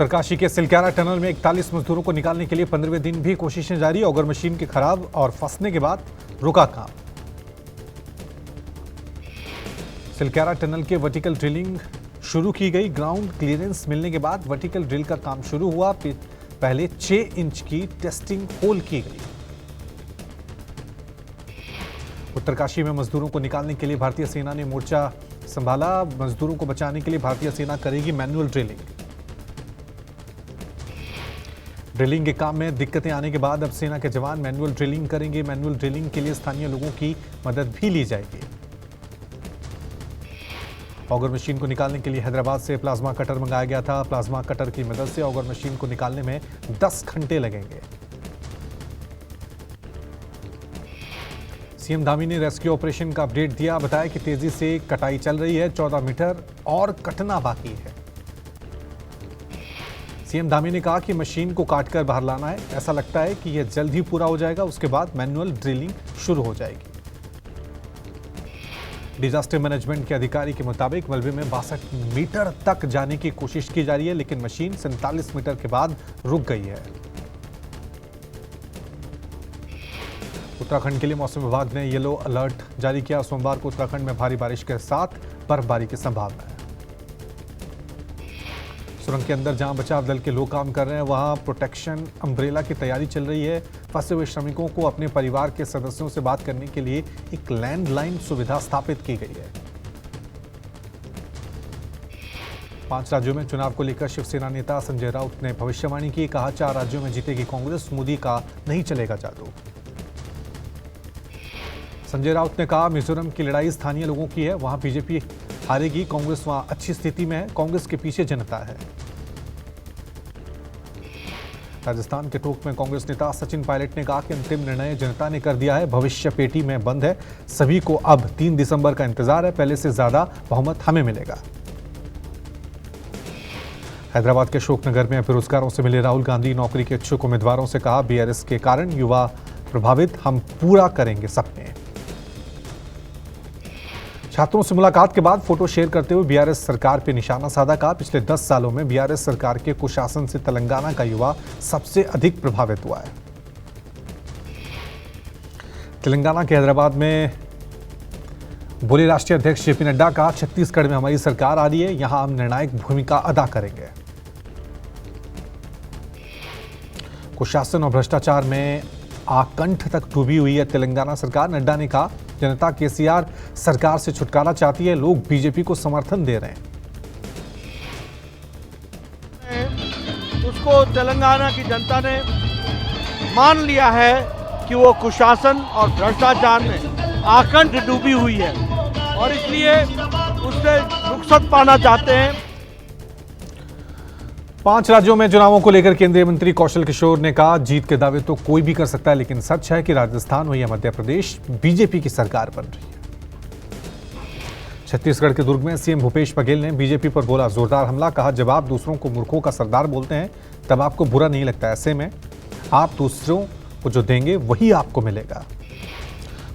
उत्तरकाशी के सिलक्यारा टनल में 41 मजदूरों को निकालने के लिए 15वें दिन भी कोशिशें जारी। ऑगर मशीन के खराब और फंसने के बाद रुका काम। सिलक्यारा टनल के वर्टिकल ड्रिलिंग शुरू की गई। ग्राउंड क्लियरेंस मिलने के बाद वर्टिकल ड्रिल का काम शुरू हुआ। पहले 6 इंच की टेस्टिंग होल की गई। उत्तरकाशी में मजदूरों को निकालने के लिए भारतीय सेना ने मोर्चा संभाला। मजदूरों को बचाने के लिए भारतीय सेना करेगी मैनुअल ड्रिलिंग। ड्रिलिंग के काम में दिक्कतें आने के बाद अब सेना के जवान मैनुअल ड्रिलिंग करेंगे। मैनुअल ड्रिलिंग के लिए स्थानीय लोगों की मदद भी ली जाएगी। ऑगर मशीन को निकालने के लिए हैदराबाद से प्लाज्मा कटर मंगाया गया था। प्लाज्मा कटर की मदद से ऑगर मशीन को निकालने में 10 घंटे लगेंगे। सीएम धामी ने रेस्क्यू ऑपरेशन का अपडेट दिया। बताया कि तेजी से कटाई चल रही है। 14 मीटर और कटना बाकी है। सीएम धामी ने कहा कि मशीन को काटकर बाहर लाना है। ऐसा लगता है कि यह जल्द ही पूरा हो जाएगा। उसके बाद मैनुअल ड्रिलिंग शुरू हो जाएगी। डिजास्टर मैनेजमेंट के अधिकारी के मुताबिक मलबे में 62 मीटर तक जाने की कोशिश की जा रही है, लेकिन मशीन 47 मीटर के बाद रुक गई है। उत्तराखंड के लिए मौसम विभाग ने येलो अलर्ट जारी किया। सोमवार को उत्तराखंड में भारी बारिश के साथ बर्फबारी की संभावना है। सुरंग के अंदर जहां बचाव दल के लोग काम कर रहे हैं, वहां प्रोटेक्शन अम्ब्रेला की तैयारी चल रही है। फंसे हुए श्रमिकों को अपने परिवार के सदस्यों से बात करने के लिए एक लैंडलाइन सुविधा स्थापित की गई है। 5 राज्यों में चुनाव को लेकर शिवसेना नेता संजय राउत ने भविष्यवाणी की। कहा 4 राज्यों में जीतेगी कांग्रेस, मोदी का नहीं चलेगा जादू। संजय राउत ने कहा मिजोरम की लड़ाई स्थानीय लोगों की है। वहां बीजेपी हारेगी, कांग्रेस वहां अच्छी स्थिति में है। कांग्रेस के पीछे जनता है। राजस्थान के टोंक में कांग्रेस नेता सचिन पायलट ने कहा कि अंतिम निर्णय जनता ने कर दिया है। भविष्य पेटी में बंद है। सभी को अब 3 दिसंबर का इंतजार है। पहले से ज्यादा बहुमत हमें मिलेगा। हैदराबाद के अशोकनगर में बेरोजगारों से मिले राहुल गांधी। नौकरी के इच्छुक उम्मीदवारों से कहा बीआरएस के कारण युवा प्रभावित, हम पूरा करेंगे सपने। छात्रों से मुलाकात के बाद फोटो शेयर करते हुए बीआरएस सरकार पर निशाना साधा। कहा पिछले 10 सालों में बीआरएस सरकार के कुशासन से तेलंगाना का युवा सबसे अधिक प्रभावित हुआ है। तेलंगाना के हैदराबाद में बोले राष्ट्रीय अध्यक्ष जेपी नड्डा। कहा छत्तीसगढ़ में हमारी सरकार आ रही है, यहां हम निर्णायक भूमिका अदा करेंगे। कुशासन और भ्रष्टाचार में आकंठ तक डूबी हुई है तेलंगाना सरकार। नड्डा ने कहा जनता केसीआर सरकार से छुटकारा चाहती है, लोग बीजेपी को समर्थन दे रहे हैं। उसको तेलंगाना की जनता ने मान लिया है कि वो कुशासन और भ्रष्टाचार में आकंठ डूबी हुई है और इसलिए उससे रुखसत पाना चाहते हैं। 5 राज्यों में चुनावों को लेकर केंद्रीय मंत्री कौशल किशोर ने कहा जीत के दावे तो कोई भी कर सकता है, लेकिन सच है कि राजस्थान हो या मध्य प्रदेश बीजेपी की सरकार बन रही है। छत्तीसगढ़ के दुर्ग में सीएम भूपेश बघेल ने बीजेपी पर बोला जोरदार हमला। कहा जब आप दूसरों को मूर्खों का सरदार बोलते हैं तब आपको बुरा नहीं लगता। ऐसे में आप दूसरों को जो देंगे वही आपको मिलेगा।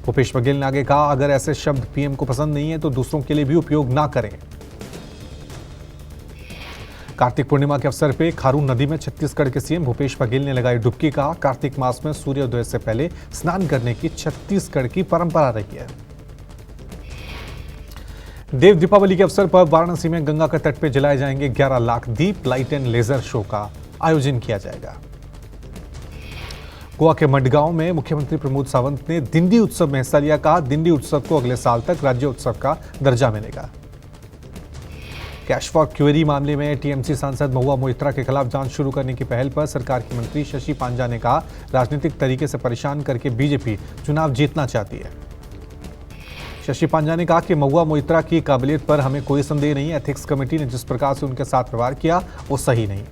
भूपेश बघेल ने आगे कहा अगर ऐसे शब्द पीएम को पसंद नहीं है तो दूसरों के लिए भी उपयोग ना करें। कार्तिक पूर्णिमा के अवसर पर खारून नदी में छत्तीसगढ़ के सीएम भूपेश बघेल ने लगाई डुबकी। कहा कार्तिक मास में सूर्योदय से पहले स्नान करने की छत्तीसगढ़ की परंपरा रही है। देव दीपावली के अवसर पर वाराणसी में गंगा के तट पर जलाए जाएंगे 11 लाख दीप। लाइट एंड लेजर शो का आयोजन किया जाएगा। गोवा के मडगांव में मुख्यमंत्री प्रमोद सावंत ने दिंडी उत्सव में हिस्सा लिया। कहा दिंडी उत्सव को अगले साल तक राज्य उत्सव का दर्जा मिलेगा। कैश फॉर क्वेरी मामले में टीएमसी सांसद महुआ मोइत्रा के खिलाफ जांच शुरू करने की पहल पर सरकार के मंत्री शशि पांजा ने कहा राजनीतिक तरीके से परेशान करके बीजेपी चुनाव जीतना चाहती है। शशि पांजा ने कहा कि महुआ मोइत्रा की काबिलियत पर हमें कोई संदेह नहीं है। एथिक्स कमेटी ने जिस प्रकार से उनके साथ व्यवहार किया वो सही नहीं।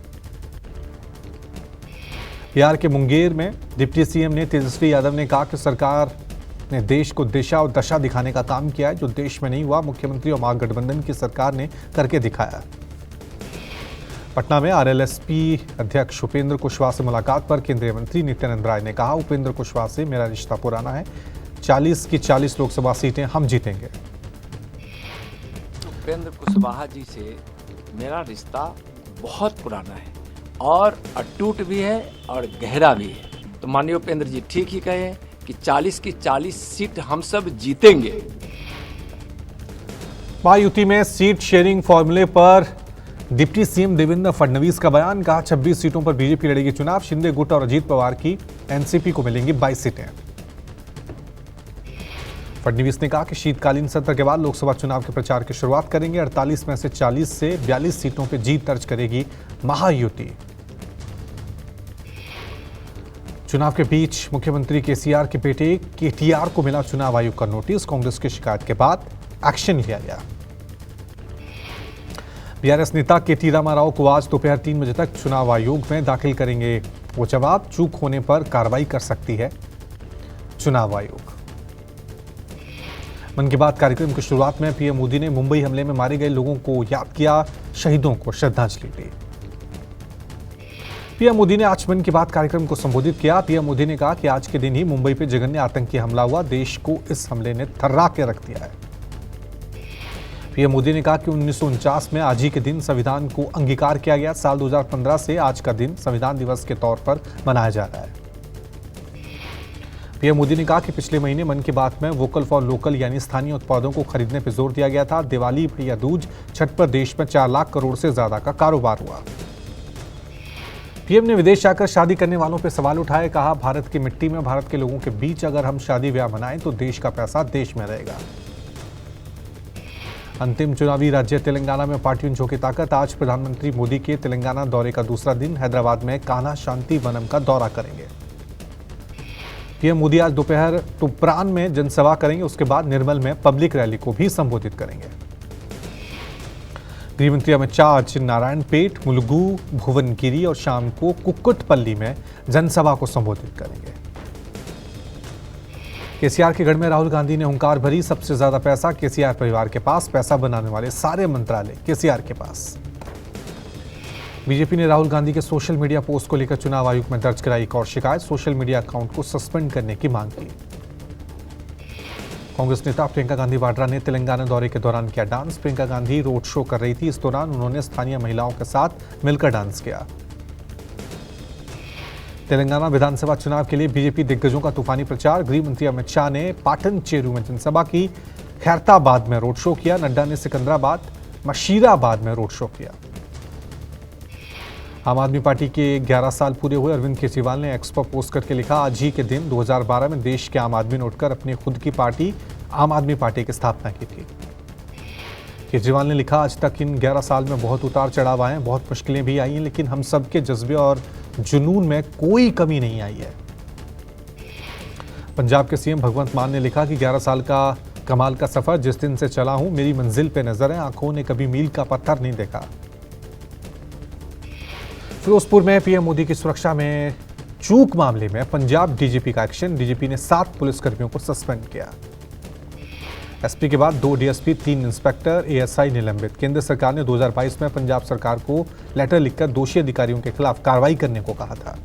बिहार के मुंगेर में डिप्टी सीएम ने तेजस्वी यादव ने कहा कि सरकार ने देश को दिशा और दशा दिखाने का काम किया है, जो देश में नहीं हुआ मुख्यमंत्री और महागठबंधन की सरकार ने करके दिखाया। पटना में आरएलएसपी अध्यक्ष उपेंद्र कुशवाहा से मुलाकात पर केंद्रीय मंत्री नित्यानंद राय ने कहा उपेंद्र कुशवाहा से मेरा रिश्ता पुराना है। 40 की 40 लोकसभा सीटें हम जीतेंगे। उपेंद्र कुशवाहा जी से मेरा रिश्ता बहुत पुराना है। और अटूट भी है और गहरा भी है। तो माननीय उपेंद्र जी ठीक ही कहे कि 40 की 40 सीट हम सब जीतेंगे। महायुति में सीट शेयरिंग फॉर्मूले पर डिप्टी सीएम देवेंद्र फडणवीस का बयान, कहा 26 सीटों पर बीजेपी लड़ेगी चुनाव, शिंदे गुट और अजीत पवार की एनसीपी को मिलेंगी 22 सीटें। फडणवीस ने कहा कि शीतकालीन सत्र के बाद लोकसभा चुनाव के प्रचार की शुरुआत करेंगे। 48 में से 40 से 42 सीटों पर जीत दर्ज करेगी महायुति। चुनाव के बीच मुख्यमंत्री केसीआर के बेटे केटीआर को मिला चुनाव आयोग का नोटिस, कांग्रेस की शिकायत के बाद एक्शन लिया गया। बीआरएस नेता केटी रामाराव को आज दोपहर 3 बजे तक चुनाव आयोग में दाखिल करेंगे वो जवाब, चूक होने पर कार्रवाई कर सकती है चुनाव आयोग। मन की बात कार्यक्रम की शुरुआत में पीएम मोदी ने मुंबई हमले में मारे गए लोगों को याद किया, शहीदों को श्रद्धांजलि दी। पीएम मोदी ने आज मन की बात कार्यक्रम को संबोधित किया। पीएम मोदी ने कहा कि आज के दिन ही मुंबई पर जघन्य आतंकी हमला हुआ, देश को इस हमले ने थर्रा के रख दिया है। पीएम मोदी ने कहा कि 1949 में आज ही के दिन संविधान को अंगीकार किया गया। साल 2015 से आज का दिन संविधान दिवस के तौर पर मनाया जा रहा है। पीएम मोदी ने कहा कि पिछले महीने मन की बात में वोकल फॉर लोकल यानी स्थानीय उत्पादों को खरीदने पर जोर दिया गया था। दिवाली, भैया दूज, छठ पर देश में 4 लाख करोड़ से ज्यादा का कारोबार हुआ। पीएम ने विदेश जाकर शादी करने वालों पर सवाल उठाए, कहा भारत की मिट्टी में, भारत के लोगों के बीच अगर हम शादी ब्याह मनाएं तो देश का पैसा देश में रहेगा। अंतिम चुनावी राज्य तेलंगाना में पार्टियों में झोंकी ताकत, आज प्रधानमंत्री मोदी के तेलंगाना दौरे का दूसरा दिन, हैदराबाद में कान्हा शांति वनम का दौरा करेंगे। पीएम मोदी आज दोपहर तुप्रान में जनसभा करेंगे, उसके बाद निर्मल में पब्लिक रैली को भी संबोधित करेंगे। गृहमंत्री अमित शाह आज नारायणपेट, मुलुगु, भुवनगिरी और शाम को कुक्कुटपल्ली में जनसभा को संबोधित करेंगे। केसीआर के गढ़ में राहुल गांधी ने हुंकार भरी, सबसे ज्यादा पैसा केसीआर परिवार के पास, पैसा बनाने वाले सारे मंत्रालय केसीआर के पास। बीजेपी ने राहुल गांधी के सोशल मीडिया पोस्ट को लेकर चुनाव आयोग में दर्ज कराई एक और शिकायत, सोशल मीडिया अकाउंट को सस्पेंड करने की मांग की। कांग्रेस नेता प्रियंका गांधी वाड्रा ने तेलंगाना दौरे के दौरान किया dance. Priyanka Gandhi road show कर रही थी, इस दौरान उन्होंने स्थानीय महिलाओं के साथ मिलकर डांस किया। तेलंगाना विधानसभा चुनाव के लिए बीजेपी दिग्गजों का तूफानी प्रचार, गृह मंत्री अमित शाह ने पाटन चेरू में जनसभा की, खैरताबाद में रोड शो किया, नड्डा ने सिकंदराबाद, मशीराबाद में रोड शो किया। आम आदमी पार्टी के 11 साल पूरे हुए, अरविंद केजरीवाल ने एक्स पर पोस्ट करके लिखा, आज ही के दिन 2012 में देश के आम आदमी ने उठकर अपनी खुद की पार्टी आम आदमी पार्टी की स्थापना की थी। केजरीवाल ने लिखा, आज तक इन 11 साल में बहुत उतार चढ़ाव आए हैं, बहुत मुश्किलें भी आई हैं, लेकिन हम सबके जज्बे और जुनून में कोई कमी नहीं आई है। पंजाब के सीएम भगवंत मान ने लिखा कि 11 साल का कमाल का सफर, जिस दिन से चला हूं मेरी मंजिल पे नजर है, आंखों ने कभी मील का पत्थर नहीं देखा। फिरोजपुर में पीएम मोदी की सुरक्षा में चूक मामले में पंजाब डीजीपी का एक्शन, डीजीपी ने 7 पुलिसकर्मियों को सस्पेंड किया। एसपी के बाद 2 डीएसपी, 3 इंस्पेक्टर, एएसआई निलंबित। केंद्र सरकार ने 2022 में पंजाब सरकार को लेटर लिखकर दोषी अधिकारियों के खिलाफ कार्रवाई करने को कहा था।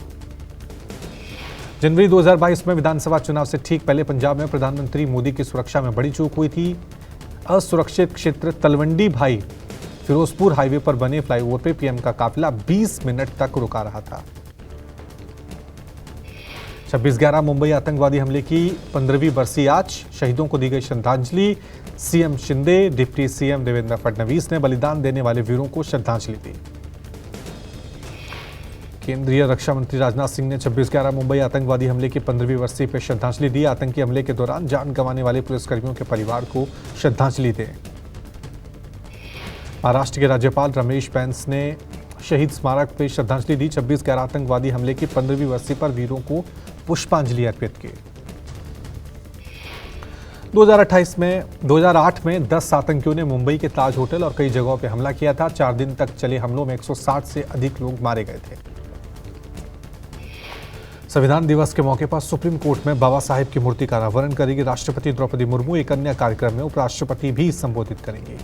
जनवरी 2022 में विधानसभा चुनाव से ठीक पहले पंजाब में प्रधानमंत्री मोदी की सुरक्षा में बड़ी चूक हुई थी। असुरक्षित क्षेत्र तलवंडी भाई फिरोजपुर हाईवे पर बने फ्लाईओवर पर पीएम का काफिला 20 मिनट तक रुका रहा था। 26/11 मुंबई आतंकवादी हमले की 15वीं बरसी आज, शहीदों को दी गई श्रद्धांजलि। CM Shinde, deputy CM Devendra Fadnavis ने बलिदान देने वाले वीरों को श्रद्धांजलि दी। केंद्रीय रक्षा मंत्री राजनाथ सिंह ने 26/11 मुंबई आतंकवादी हमले की 15वीं बरसी पर श्रद्धांजलि दी। आतंकी हमले के दौरान जान गंवाने वाले पुलिसकर्मियों के परिवार को श्रद्धांजलि दें। महाराष्ट्र के राज्यपाल रमेश बैस ने शहीद स्मारक पर श्रद्धांजलि दी। 26/11 आतंकवादी हमले की 15वीं बरसी पर वीरों को पुष्पांजलि अर्पित की। 2008 में 10 आतंकियों ने मुंबई के ताज होटल और कई जगहों पर हमला किया था। 4 दिन तक चले हमलों में 160 से अधिक लोग मारे गए थे। संविधान दिवस के मौके पर सुप्रीम कोर्ट में बाबा साहेब की मूर्ति का अनावरण करेगी राष्ट्रपति द्रौपदी मुर्मू। एक अन्य कार्यक्रम में उपराष्ट्रपति भी संबोधित करेंगे।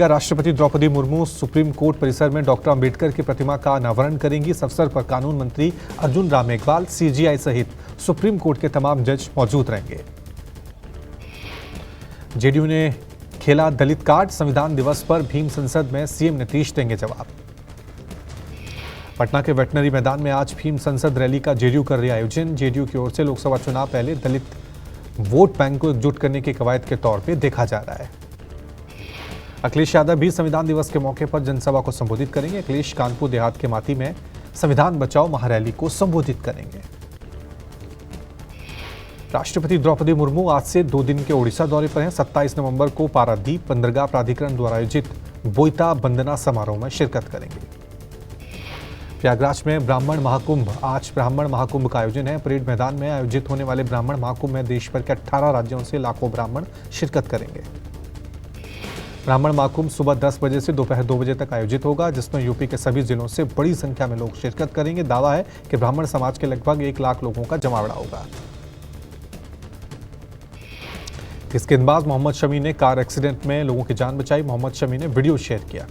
राष्ट्रपति द्रौपदी मुर्मू सुप्रीम कोर्ट परिसर में डॉक्टर अंबेडकर की प्रतिमा का अनावरण करेंगी। इस अवसर पर कानून मंत्री अर्जुन राम मेघवाल, सीजीआई सहित सुप्रीम कोर्ट के तमाम जज मौजूद रहेंगे। जेडीयू ने खेला दलित कार्ड, संविधान दिवस पर भीम संसद में सीएम नीतीश देंगे जवाब। पटना के वेटनरी मैदान में आज भीम संसद रैली का जेडीयू कर रही आयोजन। जेडीयू की ओर से लोकसभा चुनाव पहले दलित वोट बैंक को एकजुट करने की कवायद के तौर पे देखा जा रहा है। अखिलेश यादव भी संविधान दिवस के मौके पर जनसभा को संबोधित करेंगे। अखिलेश कानपुर देहात के माती में संविधान बचाओ महारैली को संबोधित करेंगे। राष्ट्रपति द्रौपदी मुर्मू आज से 2 दिन के ओडिशा दौरे पर हैं। 27 नवंबर को पारादीप बंदरगाह प्राधिकरण द्वारा आयोजित बोईता वंदना समारोह में शिरकत करेंगे। प्रयागराज में ब्राह्मण महाकुंभ, आज ब्राह्मण महाकुंभ का आयोजन है। परेड मैदान में आयोजित होने वाले ब्राह्मण महाकुंभ में देश भर के 18 राज्यों से लाखों ब्राह्मण शिरकत करेंगे। ब्राह्मण महाकुंभ सुबह 10 बजे से दोपहर 2 बजे तक आयोजित होगा, जिसमें यूपी के सभी जिलों से बड़ी संख्या में लोग शिरकत करेंगे। दावा है कि ब्राह्मण समाज के लगभग 1 लाख लोगों का जमावड़ा होगा। इसके बाद मोहम्मद शमी ने कार एक्सीडेंट में लोगों की जान बचाई। मोहम्मद शमी ने वीडियो शेयर किया।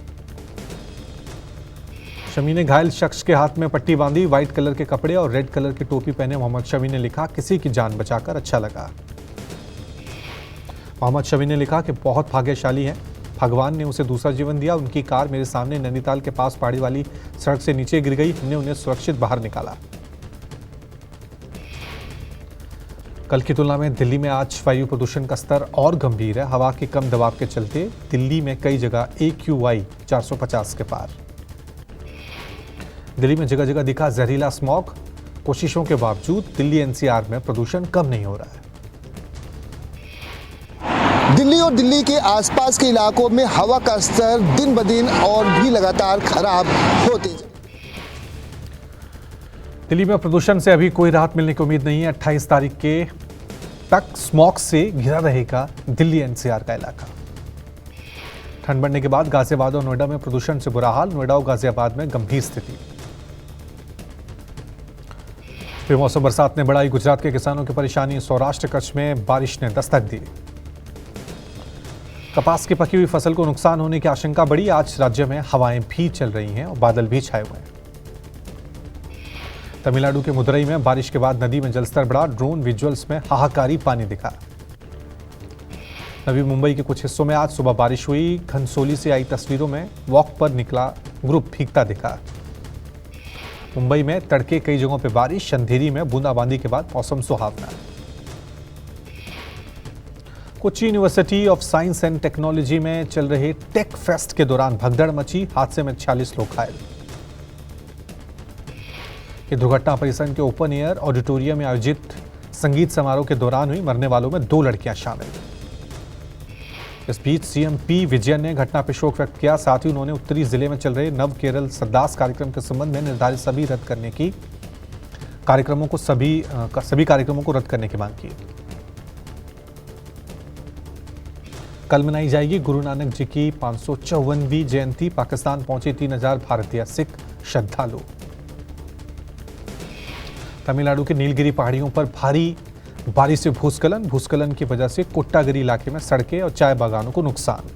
शमी ने घायल शख्स के हाथ में पट्टी बांधी। व्हाइट कलर के कपड़े और रेड कलर की टोपी पहने मोहम्मद शमी ने लिखा, किसी की जान बचाकर अच्छा लगा। मोहम्मद शमी ने लिखा कि बहुत भाग्यशाली है, भगवान ने उसे दूसरा जीवन दिया। उनकी कार मेरे सामने नैनीताल के पास पहाड़ी वाली सड़क से नीचे गिर गई। हमने उन्हें सुरक्षित बाहर निकाला। कल की तुलना में दिल्ली में आज वायु प्रदूषण का स्तर और गंभीर है। हवा के कम दबाव के चलते दिल्ली में कई जगह AQI 450 के पार। दिल्ली में जगह जगह दिखा जहरीला स्मॉग। कोशिशों के बावजूद दिल्ली NCR में प्रदूषण कम नहीं हो रहा है। दिल्ली और दिल्ली के आसपास के इलाकों में हवा का स्तर दिन ब दिन और भी लगातार खराब होते जा रहा है। दिल्ली में प्रदूषण से अभी कोई राहत मिलने की उम्मीद नहीं है। 28 तारीख के तक स्मॉग से घिरा रहेगा दिल्ली NCR का इलाका। ठंड बढ़ने के बाद गाजियाबाद और नोएडा में प्रदूषण से बुरा हाल। नोएडा और गाजियाबाद में गंभीर स्थिति। बेमौसम बरसात ने बढ़ाई गुजरात के किसानों की परेशानी। सौराष्ट्र कच्छ में बारिश ने दस्तक दी। कपास की पकी हुई फसल को नुकसान होने की आशंका बढ़ी। आज राज्य में हवाएं भी चल रही हैं और बादल भी छाए हुए हैं। तमिलनाडु के मदुरई में बारिश के बाद नदी में जलस्तर बढ़ा। ड्रोन विजुअल्स में हाहाकारी पानी दिखा। नवी मुंबई के कुछ हिस्सों में आज सुबह बारिश हुई। घनसोली से आई तस्वीरों में वॉक पर निकला ग्रुप भीगता दिखा। मुंबई में तड़के कई जगहों पर बारिश। अंधेरी में बूंदाबांदी के बाद मौसम सुहावना। Kochi university of science and technology में चल रहे टेक फेस्ट के दौरान भगदड़ मची। हादसे में 46 लोग घायल। ये दुर्घटना परिसर के ओपन एयर ऑडिटोरियम में आयोजित संगीत समारोह के दौरान हुई। मरने वालों में 2 लड़कियां शामिल। इस बीच CM P विजयन ने घटना पर शोक व्यक्त किया। साथ ही उन्होंने उत्तरी जिले में चल रहे नव केरल सरदास कार्यक्रम के संबंध में निर्धारित सभी कार्यक्रमों को रद्द करने की मांग की। कल मनाई जाएगी गुरु नानक जी की 554वीं जयंती। पाकिस्तान पहुंचे 3000 भारतीय सिख श्रद्धालु। तमिलनाडु के नीलगिरी पहाड़ियों पर भारी बारिश से भूस्खलन की वजह से कोट्टागिरी इलाके में सड़कें और चाय बागानों को नुकसान।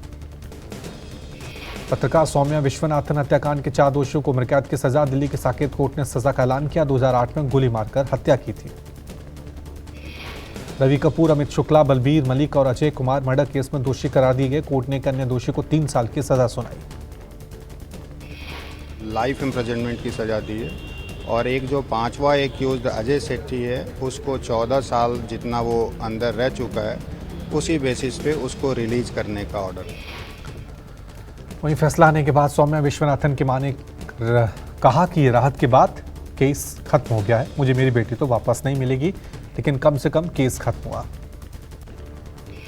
पत्रकार सौम्या विश्वनाथन हत्याकांड के 4 दोषियों को उम्रकैद की सजा। दिल्ली की साकेत कोर्ट ने सजा का ऐलान किया। 2008 में गोली मारकर हत्या की थी। रवि कपूर, अमित शुक्ला, बलबीर मलिक और अजय कुमार मर्डर केस में दोषी करार दिए गए। कोर्ट ने एक अन्य दोषी को 3 साल की सजा सुनाई। लाइफ इम्प्रिजनमेंट की सजा दी है और एक जो 5वां एक्यूज्ड अजय सेठी है उसको 14 साल जितना वो अंदर रह चुका है उसी बेसिस पे उसको रिलीज करने का ऑर्डर। वहीं फैसला आने के बाद सौम्या विश्वनाथन की मां ने कहा कि ये राहत के बाद केस खत्म हो गया है। मुझे मेरी बेटी तो वापस नहीं मिलेगी, लेकिन कम से कम केस खत्म हुआ।